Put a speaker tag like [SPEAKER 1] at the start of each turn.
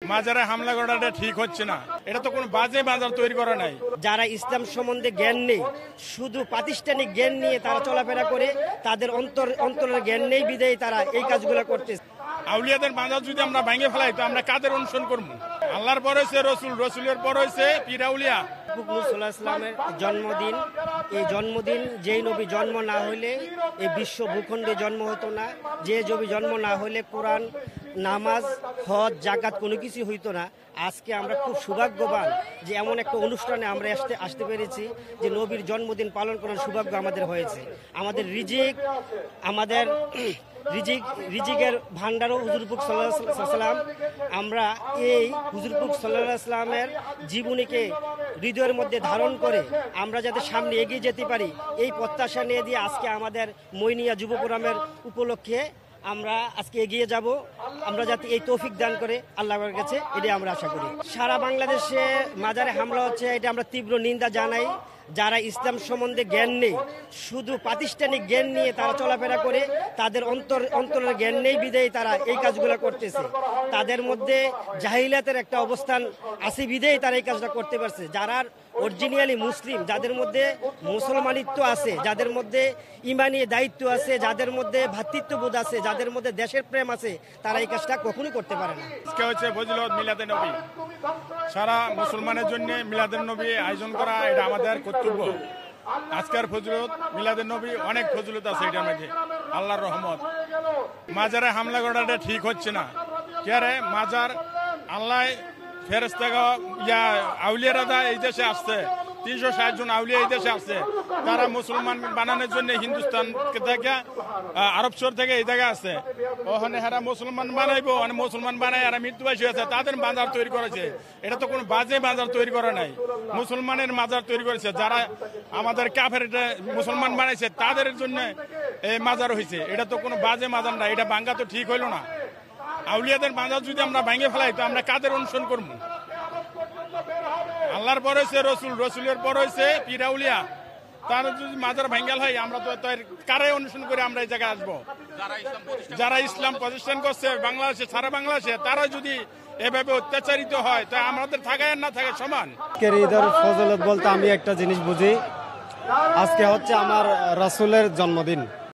[SPEAKER 1] মাজারে হামলা করাটা ঠিক হচ্ছে না। এটা তো কোনো বাজে মাজার তৈরি করা নাই।
[SPEAKER 2] যারা ইসলাম সম্বন্ধে জ্ঞান নেই, শুধু প্রাতিষ্ঠানিক জ্ঞান নিয়ে তারা চলাফেরা করে, তাদের অন্তরের জ্ঞান নেই বিধায় তারা এই কাজগুলো করতেছে।
[SPEAKER 1] আউলিয়াদের মাজার যদি আমরা ভেঙে ফেলাই তো আমরা কাদের অনুসরণ করবো? আল্লাহর পর হয়েছে রসুল, রসুলের পর হয়েছে পীর আউলিয়া।
[SPEAKER 2] নবী সাল্লাল্লাহু আলাইহি ওয়াসাল্লামের জন্মদিন, এই জন্মদিন যেই নবী জন্ম না হলে এই বিশ্ব ভূখণ্ডে জন্ম হতো না, যে নবী জন্ম না হলে কোরআন, নামাজ, হজ, যাকাত কোনো কিছু হইতো না। আজকে আমরা খুব সৌভাগ্যবান যে এমন একটা অনুষ্ঠানে আমরা আসতে পেরেছি, যে নবীর জন্মদিন পালন করার সৌভাগ্য আমাদের হয়েছে। আমাদের রিজিকের ভান্ডারও হুজুর পাক সাল্লাল্লাহু আলাইহি ওয়াসাল্লাম। আমরা এই হুজুর পাক সাল্লাল্লাহু আলাইহি ওয়াসাল্লামের জীবনীকে হৃদয়ের মধ্যে ধারণ করে আমরা যাতে সামনে এগিয়ে যেতে পারি, এই প্রত্যাশা নিয়ে দিয়ে আজকে আমাদের মইনিয়া যুব ফোরামের উপলক্ষে আমরা আজকে এগিয়ে যাব। আমরা যাতে এই তৌফিক দান করে আল্লাহর কাছে, এটাই আমরা আশা করি। সারা বাংলাদেশে মাজারে হামলা হচ্ছে, এটা আমরা তীব্র নিন্দা জানাই। যারা ইসলাম সম্বন্ধে জ্ঞান নেই, শুধু প্রাতিষ্ঠানিক জ্ঞান নিয়ে তারা চলাফেরা করে, তাদের অন্তরের জ্ঞান নেই বিধায় তারা এই কাজগুলো করতেছে। তাদের মধ্যে জাহিলিয়াতের একটা অবস্থান আছে বিধায় তারা এই কাজটা করতে পারছে। যারা অরিজিনালি মুসলিম, যাদের মধ্যে মুসলমানিত্ব আছে, যাদের মধ্যে ইমানি দায়িত্ব আছে, যাদের মধ্যে ভ্রাতৃত্ববোধ আছে, যাদের মধ্যে দেশের প্রেম আছে, তারা এই কাজটা কখনোই করতে পারে না।
[SPEAKER 1] আজকে হচ্ছে ফজিলত মিলাদে নবী। সারা মুসলমানের জন্য মিলাদের নবী আয়োজন করা এটা আমাদের কর্তব্য। আজকের ফজিলত মিলাদে নবী, অনেক ফজিলত আছে এটার মধ্যে, আল্লাহর রহমত। মাজারে হামলা করাটা ঠিক হচ্ছে না। কে রে মাজার আল্লাহ ফেরেশতা আউলিয়ারা এই দেশে আসছে, 360 জন আউলিয়া এই দেশে আসছে। তারা মুসলমান বানানোর জন্য হিন্দুস্তান থেকে, আরব শহর থেকে এই জায়গায় আসছে। ওখানে হারা মুসলমান বানাইবো, মুসলমান বানাই আর মৃত্যুবাসী আছে, তাদের মাজার তৈরি করেছে। এটা তো কোনো বাজে মাজার তৈরি করা নাই, মুসলমানের মাজার তৈরি করেছে। যারা আমাদের কাফের মুসলমান বানাইছে তাদের জন্য এই মাজার হয়েছে। এটা তো কোনো বাজে মাজার না, এটা ভাঙ্গা তো ঠিক হইল না। আউলিয়াদের মাজার যদি আমরা ভেঙে ফেলাই তো আমরা কাদের অনুসরণ করবো? আল্লাহর পর হয়েছে রসুল, রসুলের পর হয়েছে পীর আউলিয়া। তার যদি মাজার ভেঙ্গাল হয় আমরা তো কারে অনুসরণ করে আমরা এই জায়গায় আসবো? যারা ইসলাম প্রতিষ্ঠান করছে বাংলাদেশে, সারা বাংলাদেশে, তারা যদি এভাবে অত্যাচারিত হয় তা আমাদের থাকায় না থাকে সমান।
[SPEAKER 3] ঈদের ফজিলত বলতে আমি একটা জিনিস বুঝি, আজকে হচ্ছে আমার রাসূলের জন্মদিন।